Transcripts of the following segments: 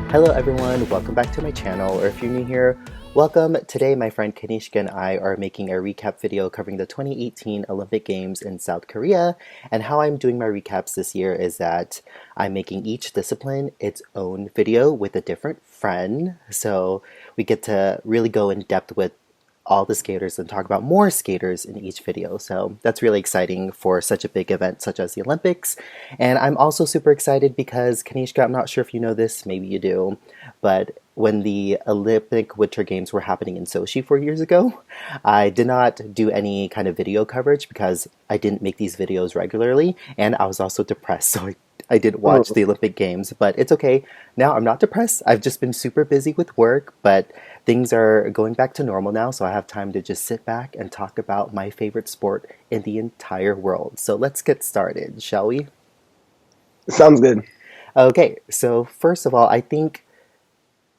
Hello everyone, welcome back to my channel, or if you're new here, welcome. Today my friend Kanishka and I are making a recap video covering the 2018 Olympic Games in South Korea, and how I'm doing my recaps this year is that I'm making each discipline its own video with a different friend, so we get to really go in depth with all the skaters and talk about more skaters in each video. So that's really exciting for such a big event such as the Olympics. And I'm also super excited because Kanishka, I'm not sure if you know this, maybe you do, but when the Olympic Winter Games were happening in Sochi 4 years ago, I did not do any kind of video coverage because I didn't make these videos regularly, and I was also depressed, so I didn't watch the Olympic Games, but it's okay. Now I'm not depressed. I've just been super busy with work, but things are going back to normal now, so I have time to just sit back and talk about my favorite sport in the entire world. So let's get started, shall we? Sounds good. Okay, so first of all, I think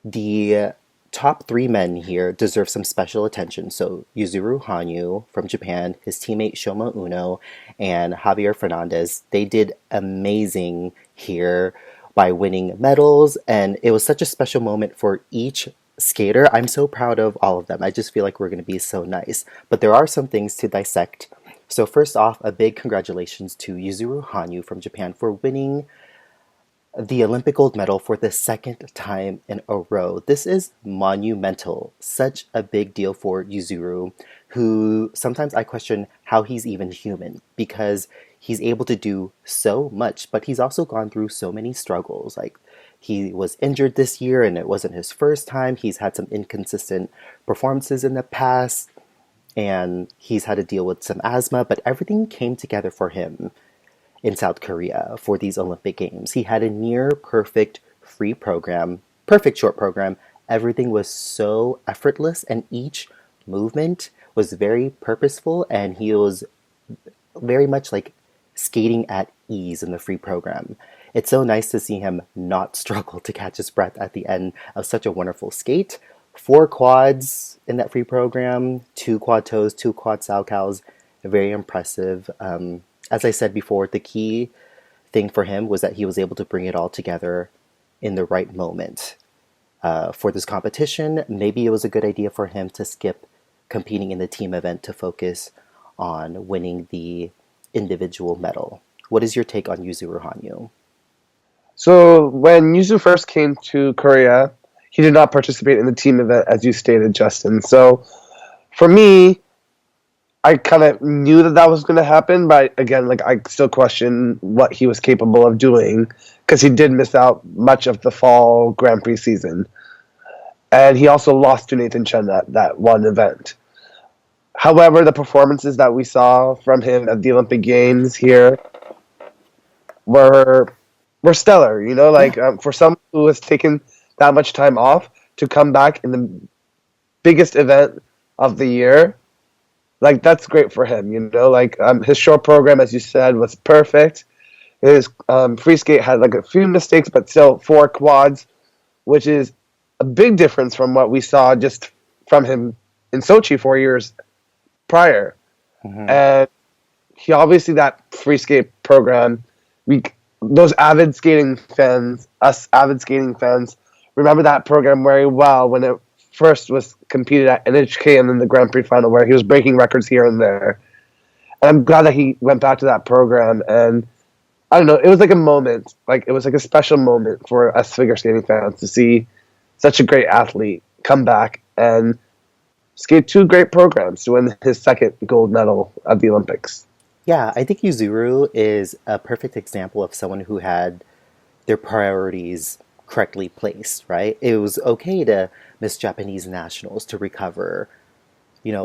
the top three men here deserve some special attention. So Yuzuru Hanyu from Japan, his teammate Shoma Uno, and Javier Fernandez, they did amazing here by winning medals, and it was such a special moment for each skater. I'm so proud of all of them. I just feel like we're going to be so nice. But there are some things to dissect. So first off, a big congratulations to Yuzuru Hanyu from Japan for winning the Olympic gold medal for the second time in a row. This is monumental. Such a big deal for Yuzuru, who sometimes I question how he's even human because he's able to do so much, but he's also gone through so many struggles. Like, he was injured this year and it wasn't his first time. He's had some inconsistent performances in the past and he's had to deal with some asthma, but everything came together for him in South Korea for these Olympic Games. He had a near perfect free program, perfect short program. Everything was so effortless and each movement was very purposeful, and he was very much like skating at ease in the free program. It's so nice to see him not struggle to catch his breath at the end of such a wonderful skate. 4 quads in that free program, 2 quad toes, 2 quad salchows, very impressive. As I said before, the key thing for him was that he was able to bring it all together in the right moment. For this competition, maybe it was a good idea for him to skip competing in the team event to focus on winning the individual medal. What is your take on Yuzuru Hanyu? So when Yuzu first came to Korea, he did not participate in the team event, as you stated, Justin. So for me, I kind of knew that was going to happen, but again, like, I still question what he was capable of doing because he did miss out much of the fall Grand Prix season. And he also lost to Nathan Chen that one event. However, the performances that we saw from him at the Olympic Games here were stellar. You know, like, for someone who has taken that much time off to come back in the biggest event of the year, like, that's great for him. You know, like, his short program, as you said, was perfect. His free skate had like a few mistakes, but still 4 quads, which is a big difference from what we saw just from him in Sochi 4 years prior. Mm-hmm. And he obviously, that free skate program, those avid skating fans, us avid skating fans, remember that program very well when it first was competed at NHK and then the Grand Prix final, where he was breaking records here and there. And I'm glad that he went back to that program. And I don't know, it was like a moment. Like, it was like a special moment for us figure skating fans to see such a great athlete come back and skate 2 great programs to win his second gold medal at the Olympics. Yeah, I think Yuzuru is a perfect example of someone who had their priorities correctly placed, right? It was okay to miss Japanese nationals to recover,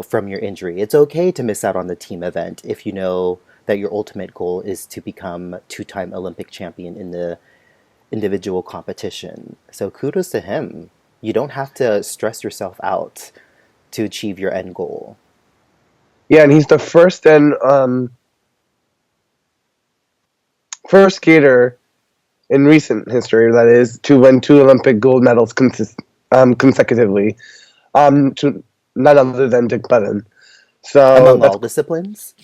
from your injury. It's okay to miss out on the team event if you know that your ultimate goal is to become 2-time Olympic champion in the individual competition. So kudos to him. You don't have to stress yourself out to achieve your end goal. Yeah, and he's the first skater in recent history, that is, to win 2 Olympic gold medals consecutively, to none other than Dick Button. So Among all disciplines?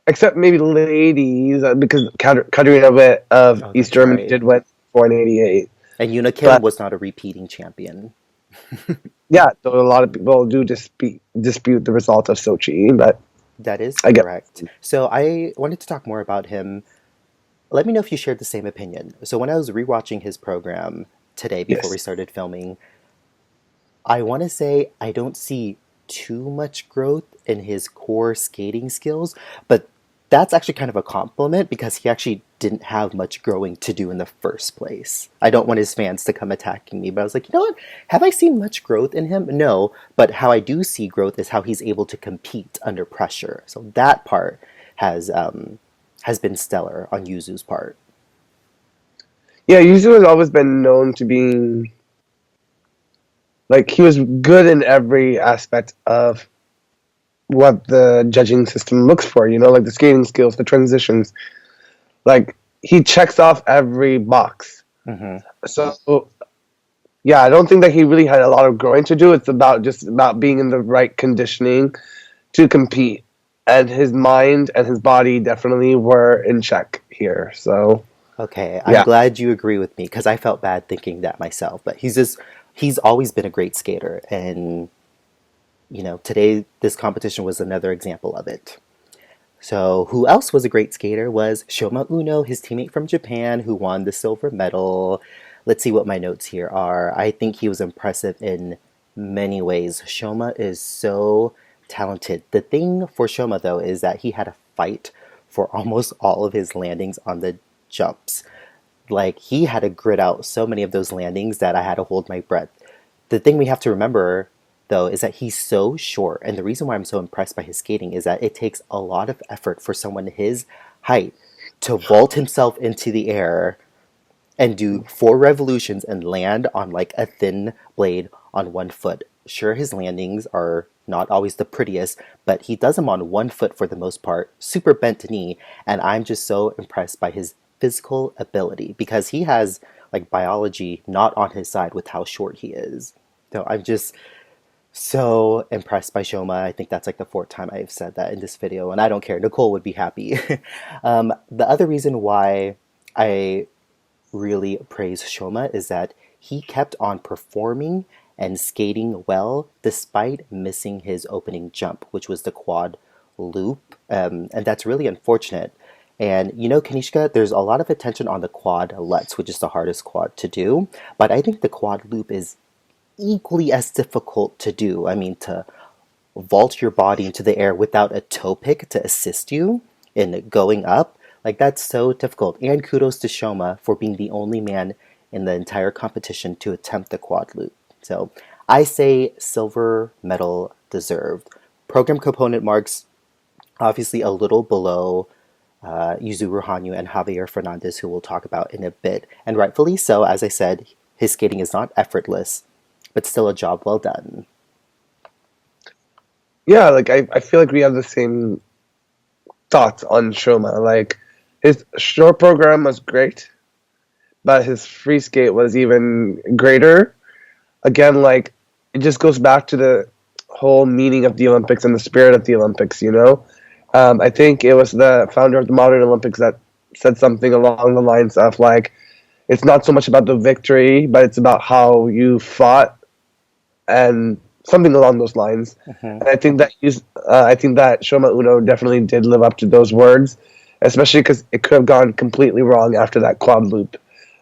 except maybe ladies, because Katarina Witt of East Germany did win 188. And Yuna Kim But was not a repeating champion. yeah, though a lot of people do dispute the result of Sochi, but That is I guess correct. So I wanted to talk more about him. Let me know if you shared the same opinion. So when I was rewatching his program today before we yes. started filming, I want to say I don't see too much growth in his core skating skills, but that's actually kind of a compliment because he actually didn't have much growing to do in the first place. I don't want his fans to come attacking me, but I was like, you know what? Have I seen much growth in him? No, but how I do see growth is how he's able to compete under pressure. So that part has has been stellar on Yuzu's part. Yeah, Yuzu has always been known to being like he was good in every aspect of what the judging system looks for, like the skating skills, the transitions. Like he checks off every box. Hmm. So yeah, I don't think that he really had a lot of growing to do. It's about just about being in the right conditioning to compete. And his mind and his body definitely were in check here. So Okay, I'm yeah. glad you agree with me because I felt bad thinking that myself. But he's always been a great skater, and today this competition was another example of it. So, who else was a great skater was Shoma Uno, his teammate from Japan, who won the silver medal. Let's see what my notes here are. I think he was impressive in many ways. Shoma is so talented. The thing for Shoma, though, is that he had a fight for almost all of his landings on the jumps. Like, he had to grit out so many of those landings that I had to hold my breath. The thing we have to remember, though, is that he's so short. And the reason why I'm so impressed by his skating is that it takes a lot of effort for someone his height to vault himself into the air and do four revolutions and land on like a thin blade on one foot. Sure, his landings are not always the prettiest, but he does them on one foot for the most part, super bent knee, and I'm just so impressed by his physical ability because he has like biology not on his side with how short he is. So I'm just so impressed by Shoma. I think that's like the fourth time I've said that in this video, and I don't care. Nicole would be happy. The other reason why I really praise Shoma is that he kept on performing and skating well despite missing his opening jump, which was the quad loop. And that's really unfortunate. And Kanishka, there's a lot of attention on the quad lutz, which is the hardest quad to do. But I think the quad loop is equally as difficult to do. I mean, to vault your body into the air without a toe pick to assist you in going up, like that's so difficult. And kudos to Shoma for being the only man in the entire competition to attempt the quad loop. So I say silver medal deserved. Program component marks obviously a little below Yuzuru Hanyu and Javier Fernandez, who we'll talk about in a bit. And rightfully so, as I said, his skating is not effortless, but still a job well done. Yeah, like I feel like we have the same thoughts on Shoma. Like his short program was great, but his free skate was even greater. Again, like it just goes back to the whole meaning of the Olympics and the spirit of the Olympics. I think it was the founder of the modern Olympics that said something along the lines of like, it's not so much about the victory, but it's about how you fought and something along those lines. Mhm. And I think that Shoma Uno definitely did live up to those words, especially because it could have gone completely wrong after that quad loop.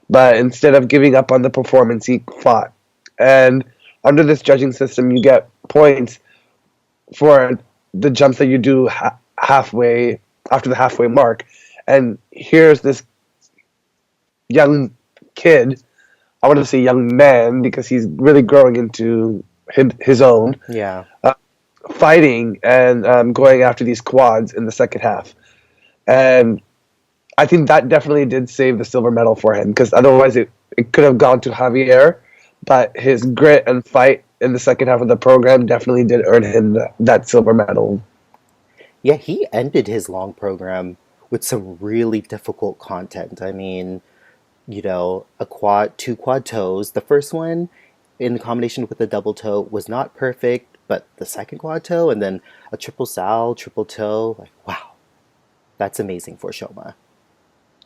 But instead of giving up on the performance, he fought. And under this judging system, you get points for the jumps that you do halfway after the halfway mark. And here's this young kid. I want to say young man because he's really growing into his own, Yeah. uh, fighting and going after these quads in the second half. And I think that definitely did save the silver medal for him because otherwise it could have gone to Javier. But his grit and fight in the second half of the program definitely did earn him that silver medal. Yeah, he ended his long program with some really difficult content. I mean, two quad toes. The first one, in combination with the double toe, was not perfect, but the second quad toe and then a triple sal, triple toe, like wow, that's amazing for Shoma.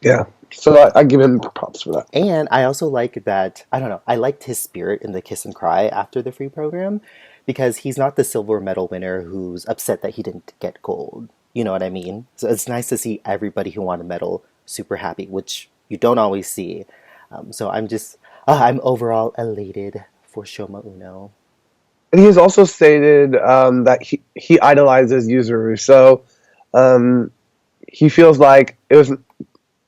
Yeah. So I give him props for that. And I also like that, I don't know, I liked his spirit in the kiss and cry after the free program because he's not the silver medal winner who's upset that he didn't get gold. You know what I mean? So it's nice to see everybody who won a medal super happy, which you don't always see. So I'm overall elated for Shoma Uno. And he has also stated that he idolizes Yuzuru. So um, he feels like it was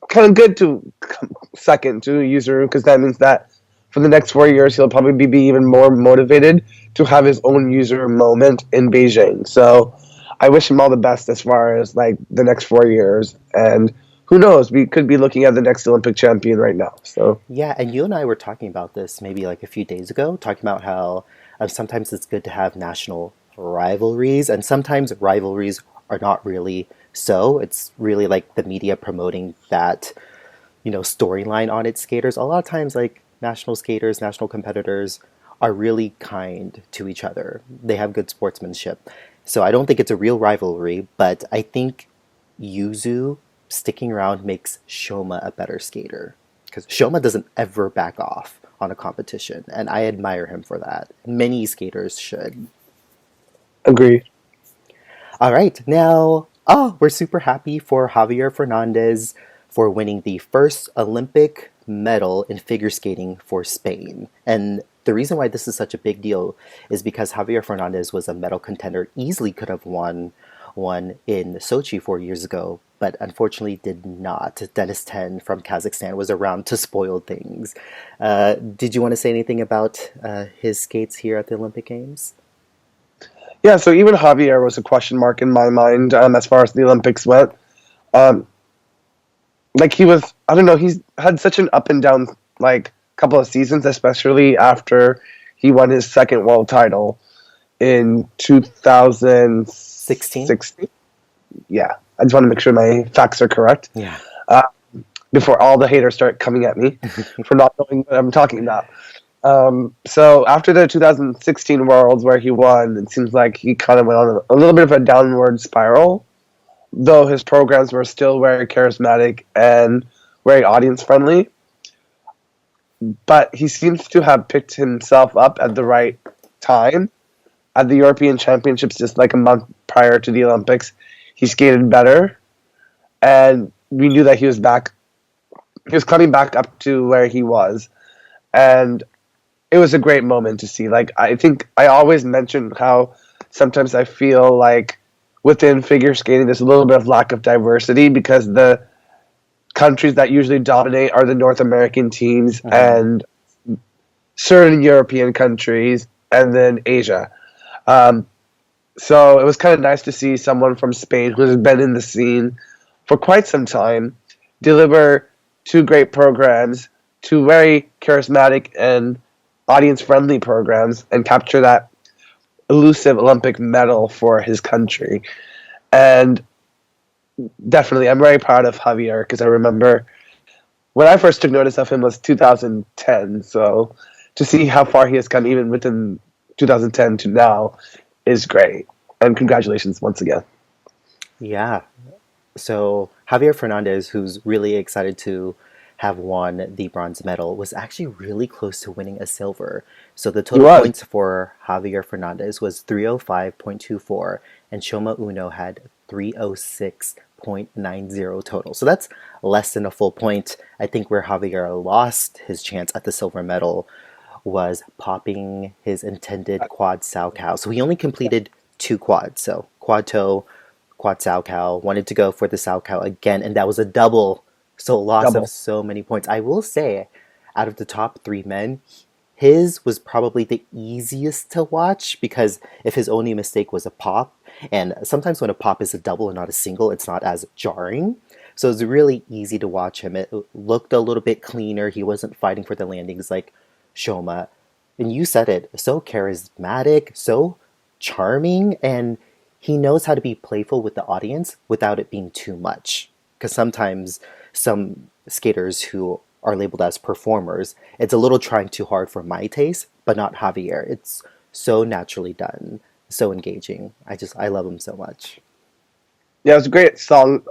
kind of good to come second to Yuzuru because that means that for the next 4 years he'll probably be even more motivated to have his own Yuzuru moment in Beijing. So I wish him all the best as far as like the next 4 years, and who knows, we could be looking at the next Olympic champion right now. So Yeah, and you and I were talking about this maybe like a few days ago, talking about how sometimes it's good to have national rivalries, and sometimes rivalries are not really so. It's really like the media promoting that, storyline on its skaters. A lot of times, like national skaters, national competitors are really kind to each other. They have good sportsmanship. So I don't think it's a real rivalry, but I think Yuzu sticking around makes Shoma a better skater because Shoma doesn't ever back off on a competition, and I admire him for that. Many skaters should. agree. All right, now, we're super happy for Javier Fernandez for winning the first Olympic medal in figure skating for Spain. And the reason why this is such a big deal is because Javier Fernandez was a medal contender, easily could have won one in Sochi 4 years ago, but unfortunately did not. Dennis Ten from Kazakhstan was around to spoil things. Did you want to say anything about his skates here at the Olympic Games? Yeah, so even Javier was a question mark in my mind as far as the Olympics went. Um, like he was, I don't know, he's had such an up and down like couple of seasons, especially after he won his second world title in 16? 2016. Yeah, I just want to make sure my facts are correct Yeah. uh, before all the haters start coming at me for not knowing what I'm talking about. So after the 2016 Worlds where he won, it seems like he kind of went on a little bit of a downward spiral, though his programs were still very charismatic and very audience friendly. But he seems to have picked himself up at the right time. At the European Championships, just like a month prior to the Olympics, he skated better, and we knew that he was back. He was coming back up to where he was, and it was a great moment to see. Like I think I always mention how sometimes I feel like within figure skating there's a little bit of lack of diversity because the countries that usually dominate are the North American teams Mhm. and certain European countries and then Asia. Um, so it was kind of nice to see someone from Spain who has been in the scene for quite some time deliver two great programs, two very charismatic and audience friendly programs, and capture that elusive Olympic medal for his country. And definitely, I'm very proud of Javier because I remember when I first took notice of him was 2010. So to see how far he has come even within 2010 to now is great. And congratulations once again. Yeah. So Javier Fernandez, who's really excited to have won the bronze medal, was actually really close to winning a silver. So the He total was. points for Javier Fernandez was 305.24, and Shoma Uno had 306.90 total. So that's less than a full point. I think where Javier lost his chance at the silver medal was popping his intended quad sow cow. So he only completed two quads. So quad toe, quad sow cow, wanted to go for the sow cow again, and that was a double. So loss of Double. so many points. I will say, out of the top three men, his was probably the easiest to watch because if his only mistake was a pop, and sometimes when a pop is a double and not a single, it's not as jarring. So it's really easy to watch him. It looked a little bit cleaner. He wasn't fighting for the landings like Shoma. And you said it, so charismatic, so charming, and he knows how to be playful with the audience without it being too much. Because sometimes some skaters who are labeled as performers, it's a little trying too hard for my taste, but not Javier. It's so naturally done, so engaging. I love him so much. Yeah, it was a great song.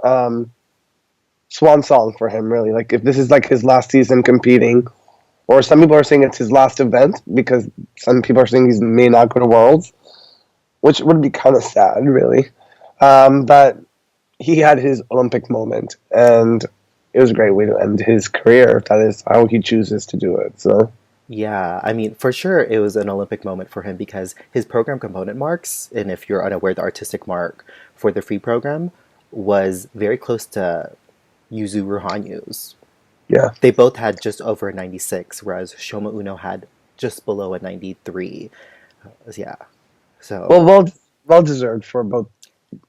swan song for him, really. Like if this is like his last season competing, or some people are saying it's his last event because some people are saying he may not go to Worlds, which would be kind of sad, really. But he had his Olympic moment, and it was a great way to end his career. If that is how he chooses to do it. So Yeah, I mean, for sure it was an Olympic moment for him because his program component marks, and if you're unaware, the artistic mark for the free program was very close to Yuzuru Hanyu's. yeah, They both had just over a 96, whereas Shoma Uno had just below a 93. Yeah, so well deserved for both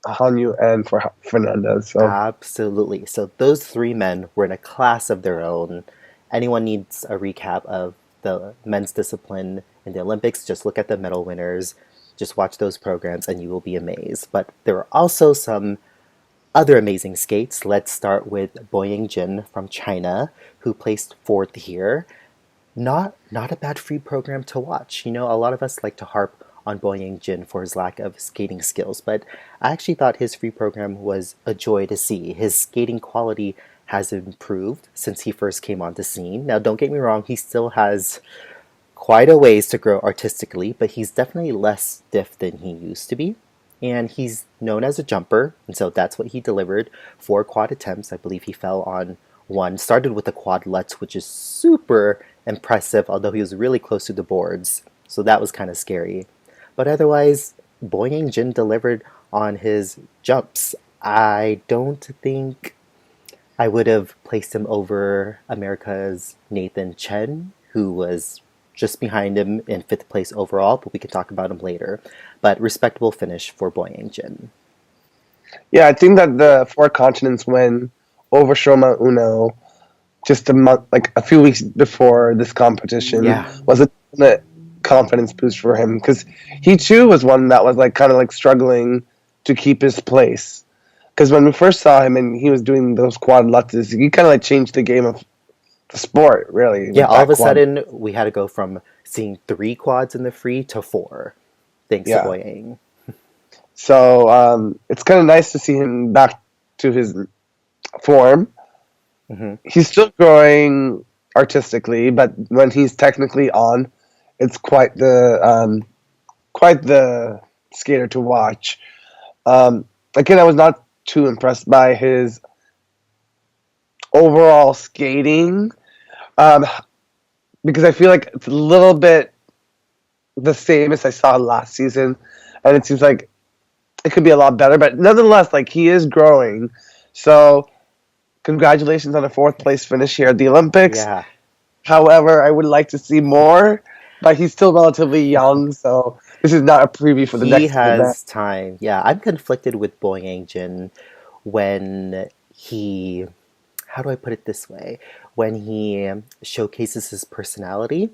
Hanyu and for Fernandez. So absolutely. So those three men were in a class of their own. Anyone needs a recap of the men's discipline in the Olympics, just look at the medal winners, just watch those programs, and you will be amazed. But there were also some other amazing skates. Let's start with Boyang Jin from China, who placed fourth here. Not a bad free program to watch. You know, a lot of us like to harp on Boyang Jin for his lack of skating skills, but I actually thought his free program was a joy to see. His skating quality has improved since he first came on the scene. Now, don't get me wrong, he still has quite a ways to grow artistically, but he's definitely less stiff than he used to be. And he's known as a jumper, and so that's what he delivered. 4 quad attempts. I believe he fell on one. Started with a quad lutz, which is super impressive, although he was really close to the boards. So that was kind of scary. But otherwise, Boyang Jin delivered on his jumps. I don't think I would have placed him over America's Nathan Chen, who was just behind him in fifth place overall, but we can talk about him later. But respectable finish for Boyang Jin. yeah, I think that the Four Continents win over Shoma Uno just a month, like a few weeks before this competition, Yeah, was a definite confidence boost for him because he too was one that was like kind of like struggling to keep his place. Because when we first saw him and he was doing those quad lutzes, he kind of like changed the game of the sport, really, yeah. with All of that a quad. sudden, we had to go from seeing 3 quads in the free to four, thanks to Yeah. Boyang. So it's kind of nice to see him back to his form. Hmm. He's still growing artistically, but when he's technically on, it's quite the skater to watch. Again, I was not too impressed by his overall skating um, because I feel like it's a little bit the same as I saw last season, and it seems like it could be a lot better. But nonetheless, like he is growing. So congratulations on a fourth place finish here at the Olympics. Yeah, However, I would like to see more, but he's still relatively young, so this is not a preview for the he next event. has time. Yeah, I'm conflicted with Boyang Jin when he, how do I put it this way? When he showcases his personality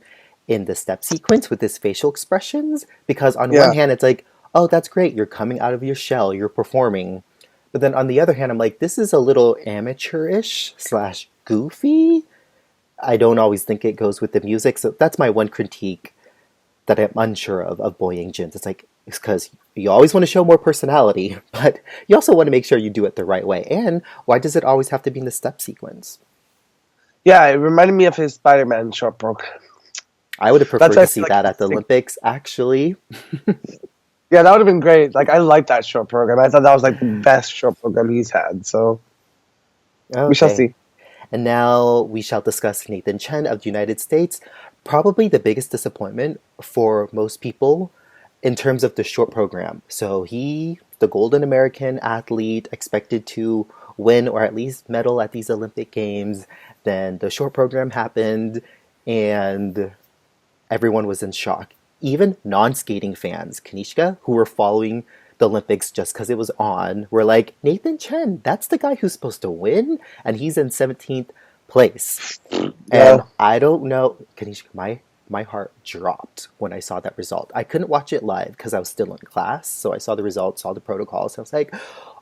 in the step sequence with his facial expressions, because on one Yeah, hand, it's like, oh, that's great, you're coming out of your shell, you're performing. But then on the other hand, I'm like, this is a little amateurish slash goofy. I don't always think it goes with the music, so that's my one critique that I'm unsure of Boyang Jin's. It's like, it's because you always want to show more personality, but you also want to make sure you do it the right way. And why does it always have to be in the step sequence? yeah, it reminded me of his Spider-Man short program. I would have That's preferred why to I feel see like that at the Olympics, actually. yeah, that would have been great. Like I like that short program. I thought that was like the best short program he's had. So we shall Okay. see. And now we shall discuss Nathan Chen of the United States. Probably the biggest disappointment for most people in terms of the short program. So he, the Golden American athlete, expected to win or at least medal at these Olympic Games. Then the short program happened, and everyone was in shock. Even non-skating fans, Kanishka, who were following the Olympics just because it was on, were like, Nathan Chen, that's the guy who's supposed to win, and he's in 17th place. And Yeah, I don't know, Kanishka, my heart dropped when I saw that result. I couldn't watch it live because I was still in class, so I saw the results, saw the protocols. I was like,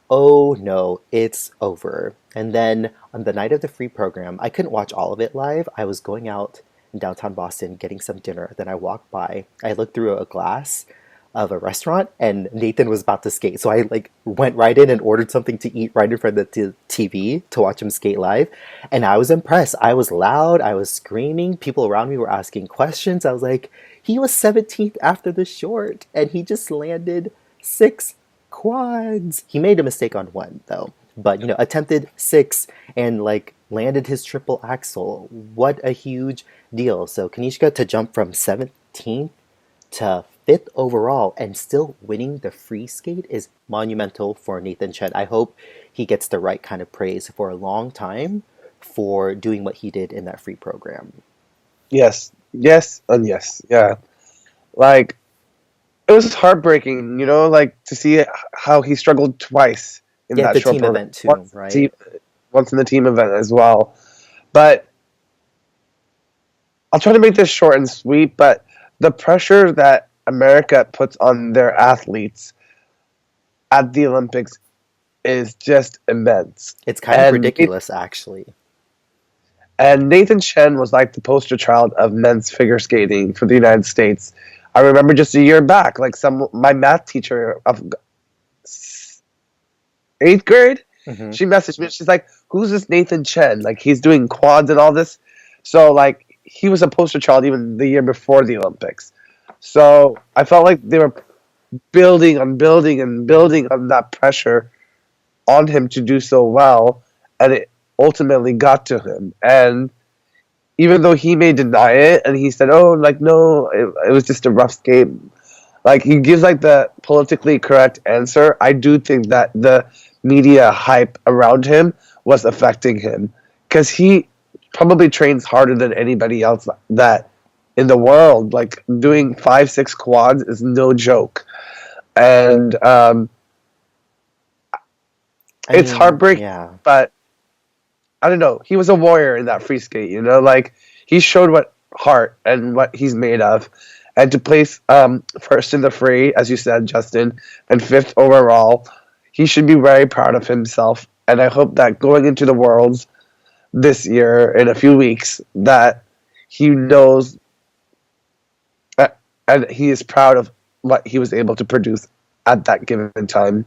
oh no, it's over. And then on the night of the free program, I couldn't watch all of it live. I was going out in downtown Boston getting some dinner. Then I walked by, I looked through a glass. of a restaurant, and Nathan was about to skate. So I like went right in and ordered something to eat right in front of the TV to watch him skate live. And I was impressed. I was loud. I was screaming. People around me were asking questions. I was like, he was 17th after the short, and he just landed 6 quads. He made a mistake on one though, but attempted 6 and like landed his triple axel. What a huge deal. So Kanishka to jump from 17th to 5th overall and still winning the free skate is monumental for Nathan Chen. I hope he gets the right kind of praise for a long time for doing what he did in that free program. Yes, yes, and yes. Yeah, like it was heartbreaking, like to see how he struggled twice in Yeah, that the short team program. event too, right? Once in the team event as well. But I'll try to make this short and sweet. But the pressure that America puts on their athletes at the Olympics is just immense. It's kind of And ridiculous, actually. and Nathan Chen was like the poster child of men's figure skating for the United States. I remember just a year back, like my math teacher of 8th grade, Hmm. she messaged me. She's like, "Who's this Nathan Chen? Like he's doing quads and all this." So like he was a poster child even the year before the Olympics. So I felt like they were building on building and building on that pressure on him to do so well, and it ultimately got to him. And even though he may deny it, and he said, "Oh, like no, it was just a rough game." Like he gives like the politically correct answer. I do think that the media hype around him was affecting him because he probably trains harder than anybody else that in the world. Like doing 5, 6 quads is no joke, and I it's mean, heartbreaking. yeah. But I don't know. He was a warrior in that free skate. Like he showed what heart and what he's made of. And to place first in the free, as you said, Justin, and 5th overall, he should be very proud of himself. And I hope that going into the Worlds this year in a few weeks, that he knows and he is proud of what he was able to produce at that given time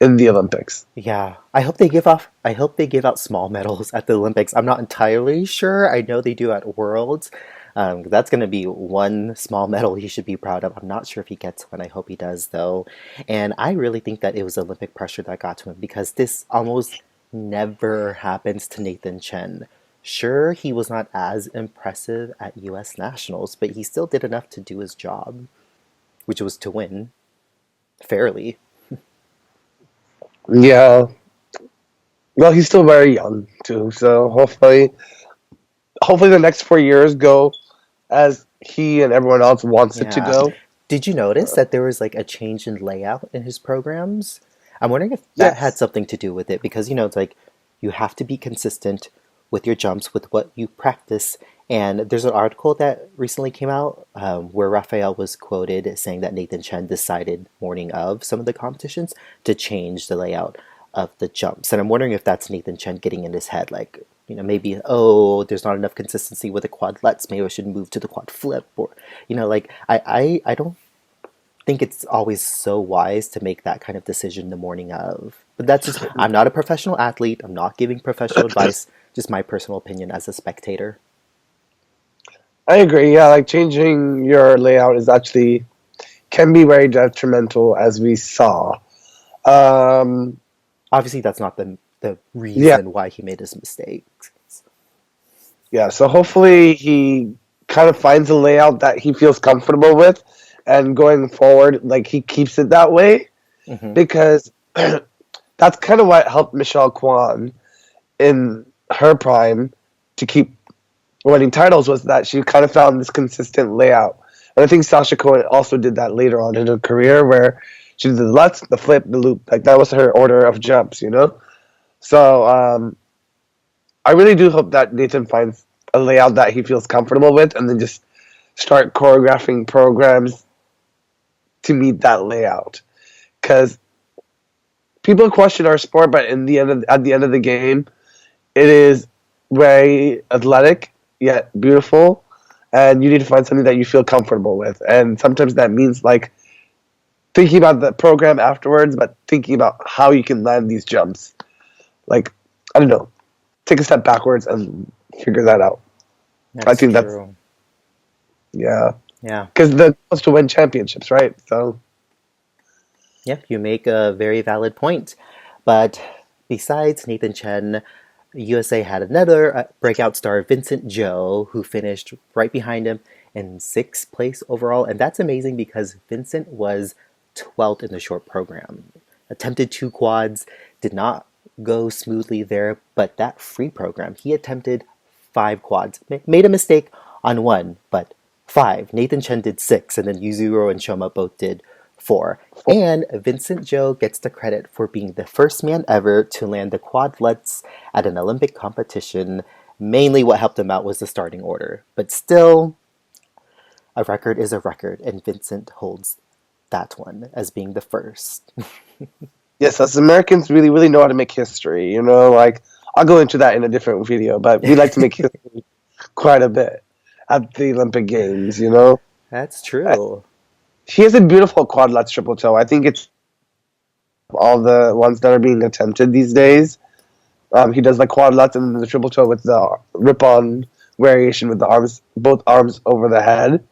in the Olympics. Yeah, I hope they give out small medals at the Olympics. I'm not entirely sure. I know they do at Worlds. That's going to be one small medal he should be proud of. I'm not sure if he gets one. I hope he does, though. And I really think that it was Olympic pressure that got to him because this almost never happens to Nathan Chen. Sure, he was not as impressive at U.S. Nationals, but he still did enough to do his job, which was to win fairly. Yeah. Well, he's still very young too, so hopefully the next 4 years go as he and everyone else wants it to Yeah. go. Did you notice that there was like a change in layout in his programs? I'm wondering if that had Yes. something to do with it because it's like you have to be consistent with your jumps, with what you practice. And there's an article that recently came out where Raphael was quoted saying that Nathan Chen decided morning of some of the competitions to change the layout of the jumps. And I'm wondering if that's Nathan Chen getting in his head, like, maybe, oh, there's not enough consistency with the quadlets. Maybe I should move to the quad flip. Or, like, I don't think it's always so wise to make that kind of decision the morning of. But that's just, I'm not a professional athlete. I'm not giving professional advice, just my personal opinion as a spectator. I agree. Yeah, like changing your layout is actually can be very detrimental, as we saw. Um, Obviously, that's not the yeah, reason why he made his mistakes. yeah. So hopefully he kind of finds a layout that he feels comfortable with, and going forward, like he keeps it that way Hmm. because that's kind of what helped Michelle Kwan in her prime to keep winning titles was that she kind of found this consistent layout. And I think Sasha Cohen also did that later on in her career where she did the lutz, the flip, the loop. Like that was her order of jumps. So I really do hope that Nathan finds a layout that he feels comfortable with and then just start choreographing programs to meet that layout. Because people question our sport, but at the end of the game, it is very athletic yet beautiful, and you need to find something that you feel comfortable with. And sometimes that means like thinking about the program afterwards, but thinking about how you can land these jumps. Like, I don't know, take a step backwards and figure that out. I That's think that's, true. yeah. Yeah. Because the goal is to win championships, right? So, Yep, you make a very valid point. But besides Nathan Chen, USA had another breakout star, Vincent Zhou, who finished right behind him in sixth place overall. And that's amazing because Vincent was 12th in the short program. Attempted two quads, did not go smoothly there, but that free program, he attempted five quads. Made a mistake on one, but five. Nathan Chen did six, and then Yuzuru and Shoma both did four. And Vincent Zhou gets the credit for being the first man ever to land the quadlets at an Olympic competition. Mainly what helped him out was the starting order. But still, a record is a record, and Vincent holds that one as being the first. yes, us Americans really, really know how to make history. Like, I'll go into that in a different video, but we like to make history quite a bit at the Olympic Games. That's true. He has a beautiful quadlets triple toe. I think it's all the ones that are being attempted these days. He does like quadlets and the triple toe with the Rippon variation with the arms, both arms over the head.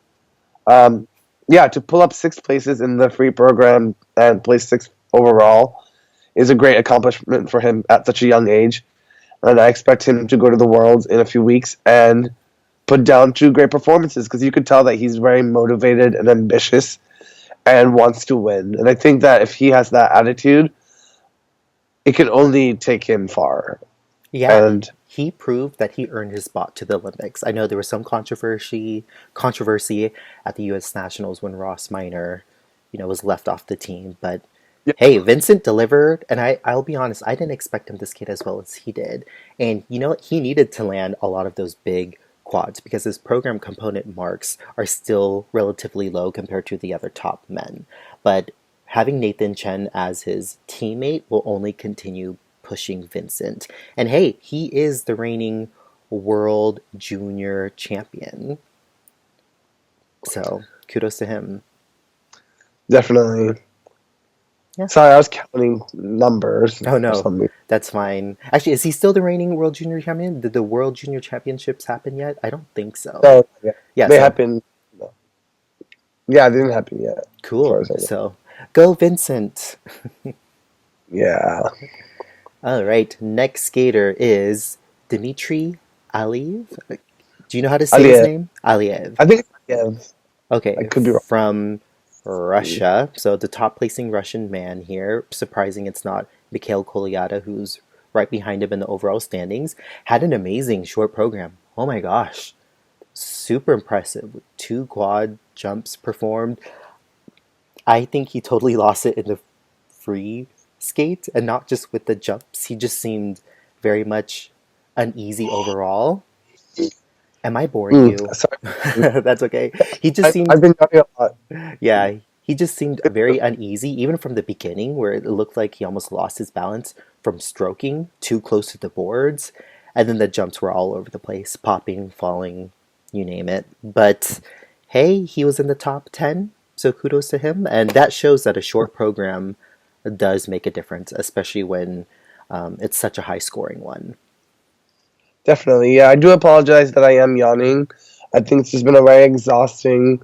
Um, yeah, to pull up six places in the free program and place sixth overall is a great accomplishment for him at such a young age. And I expect him to go to the Worlds in a few weeks and put down two great performances because you could tell that he's very motivated and ambitious and wants to win. And I think that if he has that attitude, it can only take him far. Yeah, And he proved that he earned his spot to the Olympics. I know there was some controversy at the U.S. Nationals when Ross Minor, was left off the team. But yeah, hey, Vincent delivered, and I'll be honest, I didn't expect him to skate as well as he did. And you know what? He needed to land a lot of those big quads because his program component marks are still relatively low compared to the other top men. But having Nathan Chen as his teammate will only continue pushing Vincent. And hey, he is the reigning world junior champion. So kudos to him. definitely. Yeah. Sorry, I was counting numbers Oh or no, something. that's fine. Actually, is he still the reigning world junior champion? Did the world junior championships happen yet? I don't think so. No, yeah. Yeah, They so happen. Yeah, it didn't happen yet, as far cool. as I know. So go Vincent. Yeah. All right, next skater is Dmitry Aliev. Do you know how to say his Aliev. name? Aliev. I think, yeah, Okay, I could be wrong. from Russia. So the top placing Russian man here. Surprising it's not Mikhail Kolyada, who's right behind him in the overall standings. Had an amazing short program. Oh my gosh. Super impressive. Two quad jumps performed. I think he totally lost it in the free skate and not just with the jumps. He just seemed very much uneasy overall. Am I boring you? Sorry. That's okay. He just I've seemed, been talking a lot. yeah, he just seemed very uneasy, even from the beginning, where it looked like he almost lost his balance from stroking too close to the boards. And then the jumps were all over the place, popping, falling, you name it. But hey, he was in the top 10, so kudos to him. And that shows that a short program does make a difference, especially when it's such a high scoring one. Definitely. Yeah, I do apologize that I am yawning. I think it's just been a very exhausting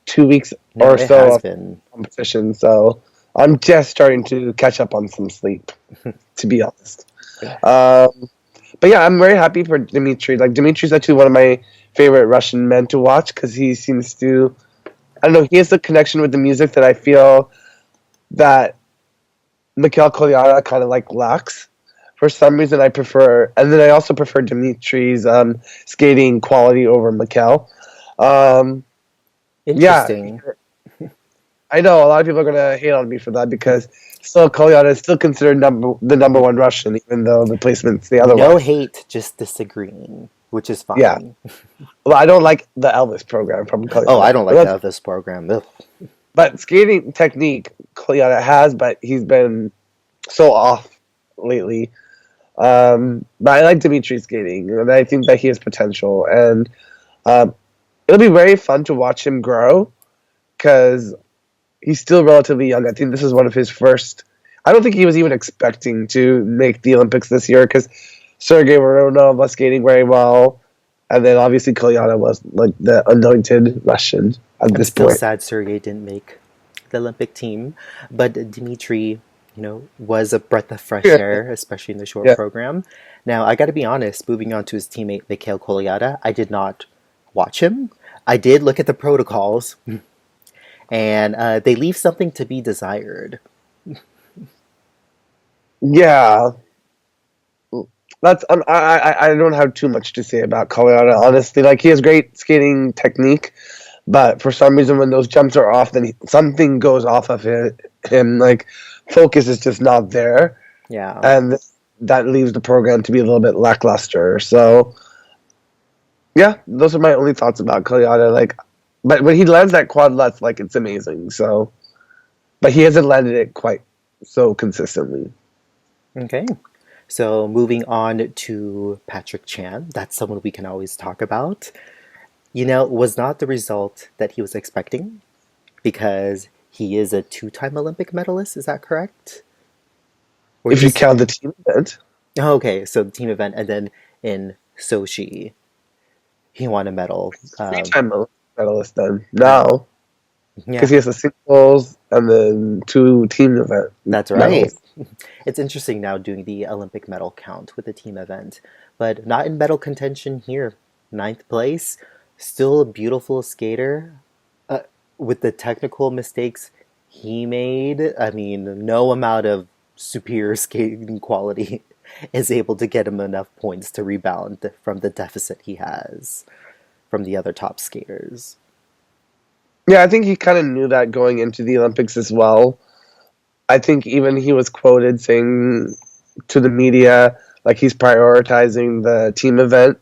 2 weeks No, or it so has of been. competition. So I'm just starting to catch up on some sleep, to be honest. But yeah, I'm very happy for Dmitry. Like, Dmitry's actually one of my favorite Russian men to watch because he seems to, I don't know, he has the connection with the music that I feel that Mikhail Kolyada kind of like lacks. For some reason, I prefer, and then I also prefer Dimitri's skating quality over Mikhail. Um, yeah, Interesting. I know a lot of people are gonna hate on me for that because still Kolyada is still considered the number one Russian, even though the placement's the No otherwise. hate, just disagreeing, which is Yeah, fine. well, I don't like the Elvis program from Oh, I Kolyada, don't like the Elvis program. Ugh. but skating technique Kolyada has, but he's been so off lately. But I like Dimitri's skating, and I think that he has potential, and um, it'll be very fun to watch him grow because he's still relatively young. I think this is one of his first. I don't think he was even expecting to make the Olympics this year because Sergei Mironov was skating very well, and then obviously Kolyana was like the anointed Russian at I'm this still point. sad Sergey didn't make the Olympic team, but Dmitry, was a breath of fresh Yeah, air, especially in the short yeah, program. Now, I got to be honest, moving on to his teammate Mikhail Kolyada, I did not watch him. I did look at the protocols, and they leave something to be desired. yeah. That's I don't have too much to say about Kolyana, honestly. Like he has great skating technique, but for some reason when those jumps are off, then something goes off of him. Like focus is just not there, Yeah. and that leaves the program to be a little bit lackluster. So yeah, those are my only thoughts about Kolyada. Like, but when he lands that quad lutz, like it's amazing. So, but he hasn't landed it quite so consistently. Okay. So moving on to Patrick Chan, that's someone we can always talk about. Was not the result that he was expecting because he is a two-time Olympic medalist. Is that correct? Or If you just count the team event, oh, okay? So the team event, and then in Sochi, he won a medal. three-time medalist then Uh, now because yeah, he has the singles and then two team event that's right. medals. It's interesting now doing the Olympic medal count with the team event, but not in medal contention here. Ninth place, still a beautiful skater. Uh, with the technical mistakes he made, I mean, no amount of superior skating quality is able to get him enough points to rebound from the deficit he has from the other top skaters. Yeah, I think he kind of knew that going into the Olympics as well. I think even he was quoted saying to the media like he's prioritizing the team event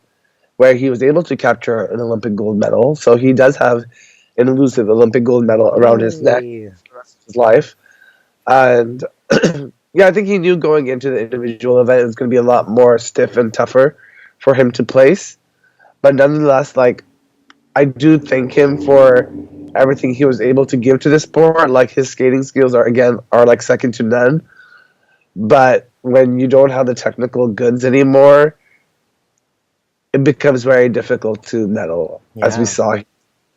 where he was able to capture an Olympic gold medal. So he does have an elusive Olympic gold medal around his neck Yay! for the rest of his life. And yeah, I think he knew going into the individual event it was going to be a lot more stiff and tougher for him to place. But nonetheless, like I do thank him for everything he was able to give to the sport. Like his skating skills are like second to none. But when you don't have the technical goods anymore, it becomes very difficult to medal, as we Yeah. saw.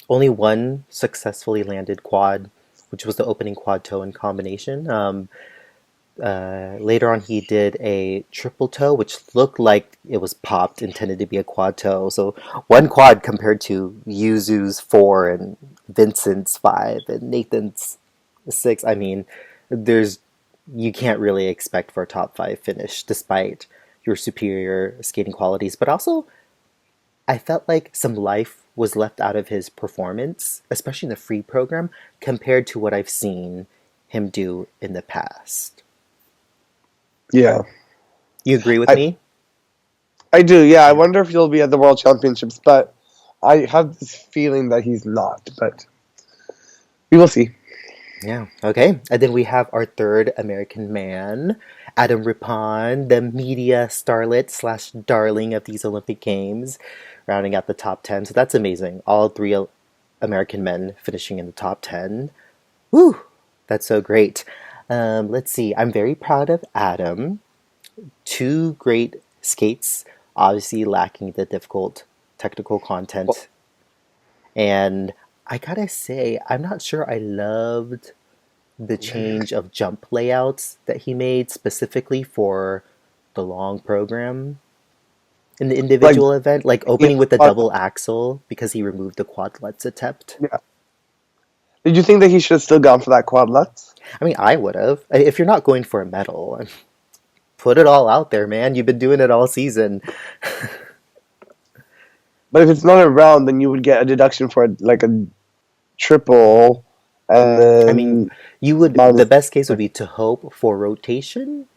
Only one successfully landed quad, which was the opening quad toe in combination. Later on, he did a triple toe, which looked like it was popped, intended to be a quad toe. So one quad compared to Yuzu's four and Vincent's five and Nathan's six. I mean, there's you can't really expect for a top five finish despite your superior skating qualities. But also, I felt like some life was left out of his performance, especially in the free program, compared to what I've seen him do in the past. Yeah, You agree with I me? I do. Yeah, I Yeah. wonder if he'll be at the World Championships, but I have this feeling that he's not. But we will see. Yeah. Okay. And then we have our third American man, Adam Rippon, the media starlet slash darling of these Olympic Games, rounding out the top 10. So that's amazing. All three American men finishing in the top 10. Woo! That's so great. Let's see. I'm very proud of Adam. Two great skates, obviously lacking the difficult technical Well, content. And I gotta say, I'm not sure I loved the change of jump layouts that he made specifically for the long program in the like, individual event, like opening with the double axle because he removed the quadlets attempt. yeah. Did you think that he should have still gone for that quad lutz? I mean, I would have. If you're not going for a medal, put it all out there, man. You've been doing it all season. But if it's not a round, then you would get a deduction for like a triple, and I mean, then the minus. best case would be to hope for rotation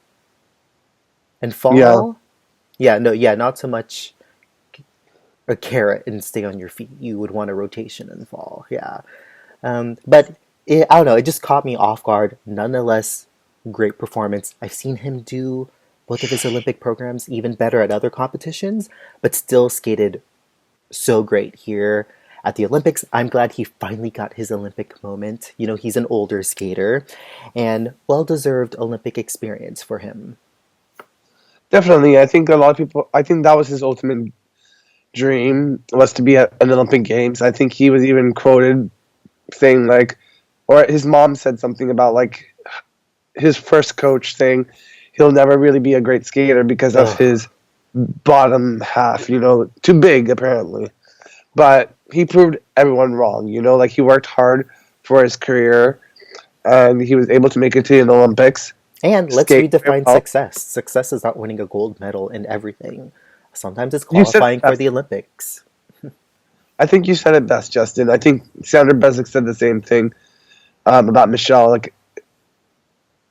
and Yeah, fall. Yeah, no, yeah, not so much a carrot and stay on your feet. You would want a rotation and fall. Yeah. But I don't know. It just caught me off guard. Nonetheless, great performance. I've seen him do both of his Olympic programs even better at other competitions, but still skated so great here. at the Olympics. I'm glad he finally got his Olympic moment. You know, he's an older skater and well-deserved Olympic experience for him. Definitely. I think a lot of people, I think that was his ultimate dream, was to be at an Olympic Games. I think he was even quoted saying, like, or his mom said something about, like, his first coach saying he'll never really be a great skater because of Ugh. his bottom half, too big apparently. But he proved everyone wrong, like he worked hard for his career and he was able to make it to the Olympics. And let's Skate very redefine well. success. Success is not winning a gold medal in everything. Sometimes it's You said qualifying it for best. the Olympics. I think you said it best, Justin. I think Sandra Bezic said the same thing about Michelle, like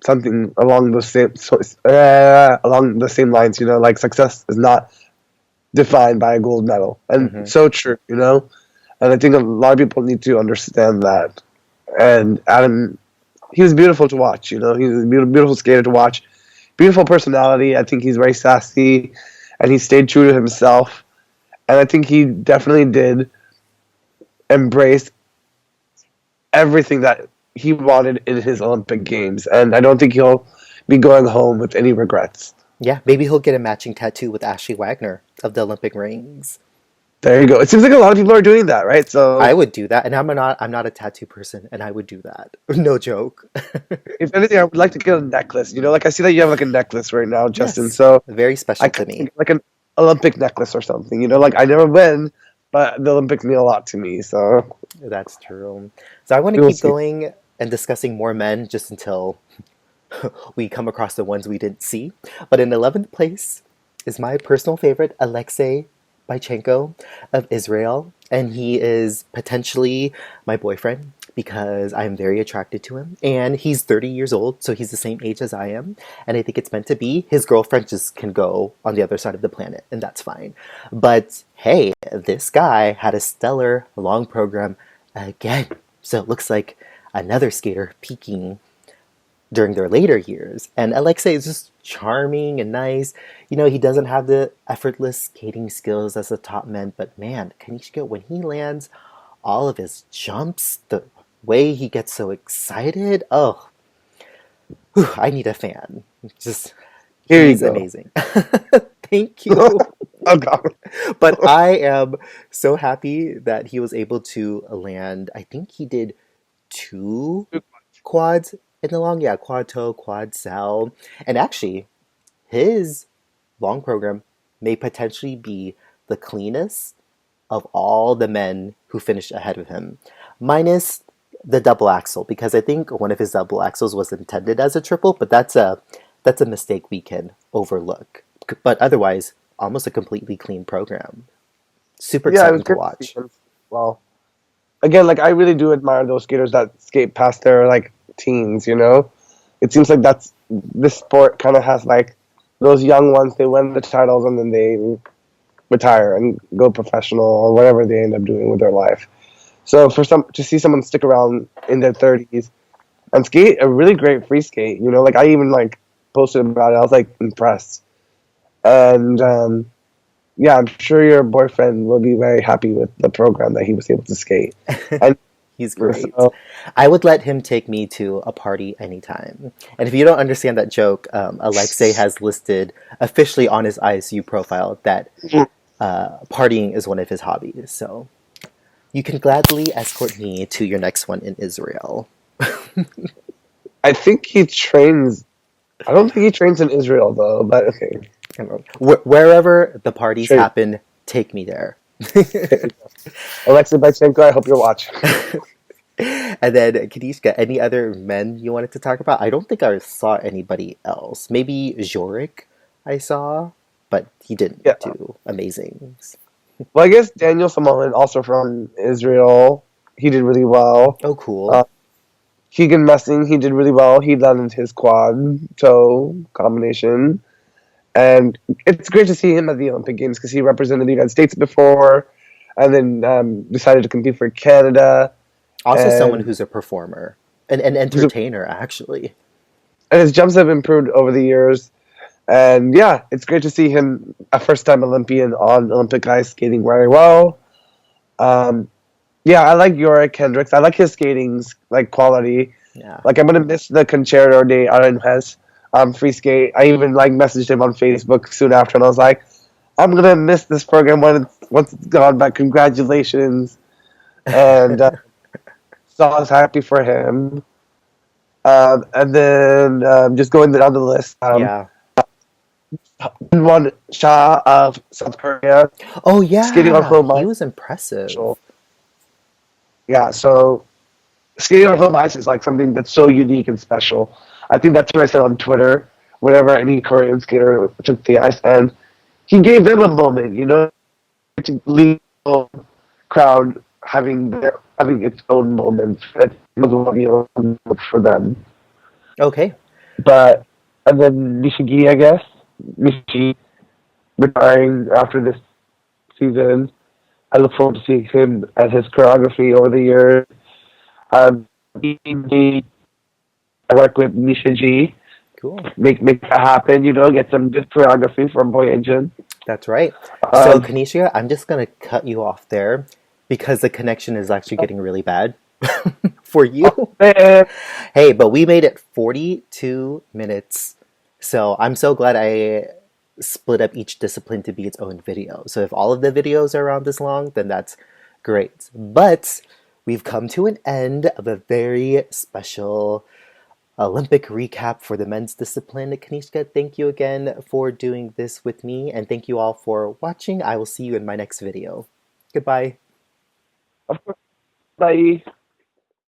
something along the same lines. Like success is not defined by a gold medal, and Hmm. so true. And I think a lot of people need to understand that. And Adam, he was beautiful to watch. He was a beautiful skater to watch, beautiful personality. I think he's very sassy, and he stayed true to himself. And I think he definitely did embrace everything that he wanted in his Olympic Games. And I don't think he'll be going home with any regrets. Yeah, maybe he'll get a matching tattoo with Ashley Wagner of the Olympic rings. There you go. It seems like a lot of people are doing that, right? I So, would do that, and I'm not a tattoo person, and I would do that. No joke. if anything, I would like to get a necklace. Like I see that you have like a necklace right now, Justin. Yes, So very I special to could me. think like an Olympic necklace or something. Like I never win, but the Olympics mean a lot to me. So That's true. So I want to we will keep see. going and discussing more men just until we come across the ones we didn't see. But in 11th place is my personal favorite, Alexei Bychenko of Israel. And he is potentially my boyfriend because I'm very attracted to him. And he's 30 years old, so he's the same age as I am. And I think it's meant to be. His girlfriend just can go on the other side of the planet, and that's fine. But hey, this guy had a stellar long program again. So it looks like another skater peaking during their later years. And Alexei is just charming and nice. He doesn't have the effortless skating skills as the top men, but man, Kanishka, when he lands all of his jumps, the way he gets so excited, oh, whew, I need a fan. Just, Here you he's go. amazing. Thank you. Oh God. But I am so happy that he was able to land. I think he did two quads in the long, yeah, quad toe, quad cell. And actually, his long program may potentially be the cleanest of all the men who finished ahead of him, minus the double axel, because I think one of his double axels was intended as a triple, but that's a mistake we can overlook. But otherwise, almost a completely clean program. Super Yeah, it was exciting to good to see watch. him. Well, again, like I really do admire those skaters that skate past their like teens. It seems like that's this sport kind of has like those young ones. They win the titles and then they retire and go professional or whatever they end up doing with their life. So for some to see someone stick around in their 30s and skate a really great free skate, like I even like posted about it. I was like impressed, and yeah, I'm sure your boyfriend will be very happy with the program that he was able to skate. And He's great. so, I would let him take me to a party anytime. And if you don't understand that joke, Alexei has listed officially on his ISU profile that partying is one of his hobbies. So you can gladly escort me to your next one in Israel. I think he trains. I don't think he trains in Israel though, but okay. Wherever the parties Sure. happen, take me there. Alexei Bychenko, I hope you're watching. And then, Kanishka, any other men you wanted to talk about? I don't think I saw anybody else. Maybe Jorik I saw, but he didn't Yeah. do amazing. Well, I guess Daniel Samoan, also from Israel, he did really well. Oh, cool. Uh, Keegan Messing, he did really well. He landed his quad toe combination. And it's great to see him at the Olympic Games because he represented the United States before and then decided to compete for Canada. Also, someone And who's a performer, an entertainer, actually. and his jumps have improved over the years. And yeah, it's great to see him, a first time Olympian on Olympic ice, skating very well. Um, Yeah, I like Yorick Hendricks. I like his skating's like quality. Yeah. Like I'm gonna miss the Concerto de Aranjuez free skate. I even like messaged him on Facebook soon after, and I was like, I'm gonna miss this program once it's gone. But congratulations, and so I was happy for him. And then just going down the list, Yeah. one Shah of South Korea Oh skating on yeah, home he ice. was impressive. Special. Yeah, so skating on home ice is like something that's so unique and special. I think that's what I said on Twitter whenever any Korean skater took the ice, and he gave them a moment, to leave the crowd having its own moment. That was for them. Okay. But and then Nishigi, I guess Nishigi retiring after this season. I look forward to seeing him as his choreography over the years. Um, I work with Nishiji, Cool. make that happen. Get some good choreography from Boyang Jin. That's right. So, Um, Kanisha, I'm just gonna cut you off there because the connection is actually getting really bad for you. and Hey, but we made it 42 minutes. So, I'm so glad I split up each discipline to be its own video. So, if all of the videos are around this long, then that's great. But we've come to an end of a very special Olympic recap for the men's discipline. Kanishka, thank you again for doing this with me, and thank you all for watching. I will see you in my next video. Goodbye. of course, bye.